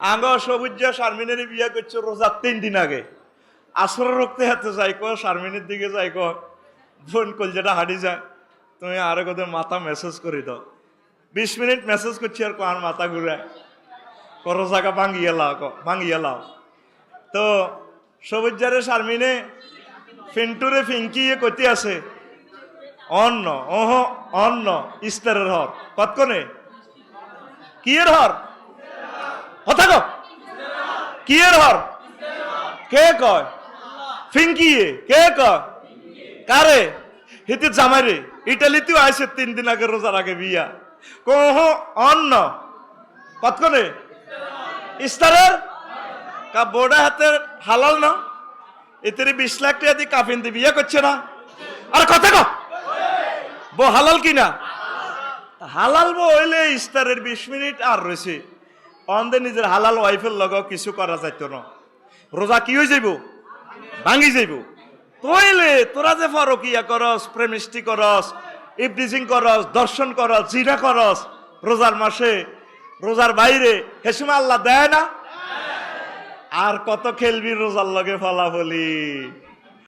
আগ সবুজ শারমিনের বিয়ে করছো রোজার 3 দিন আগে আসর রক্তে হাতে যাই কো শারমিনের দিকে যাই কো ফোন কলজাটা হাঁটি যায় তুমি আরো কত মাথা মেসেজ করে দাও 20 মিনিট মেসেজ করছি আর আর মাথা ঘুরায় রোজাকা ভাঙিয়ে লাও তো সবুজারে শারমিনে ফিন্টুরে ফিঙ্কিয়ে কতি আছে অন্ন ওহ অন্ন ইস্তারের হর কতক্ষণে কি এর হর কথা কো কি এর হর কে কয় ফিঙ্কিয়ে কে কয় কারে হিতে জামাইরে ইটালিতেও আইসে 3 দিন আগে রোজার আগে বিয়া কোহ অন্ন কতক্ষণে ইস্তারের কা বোর্ডা হাতে হালাল না এতে 20 লাখ টাকা দিয়ে কাফিন দিয়ে বিয়ে করছে না আর কথা কো বো হালাল কিনা হালাল বো হইলে ইস্তারের 20 মিনিট আর রয়েছে অন্ধে নিজের হালাল ওয়াইফের লগ কিছু করা যাইত না রোজা কি হয়ে যাইব ভাঙি যাইব তইলে তোরা যে ফারকিয়া করস প্রেমিষ্টি করস ইফটিজিং করস দর্শন করস জিনা করস রোজার মাসে রোজার বাইরে হেসুমা আল্লাহ দেয় না আর কত খেলবি রোজার লগে ফলাফলি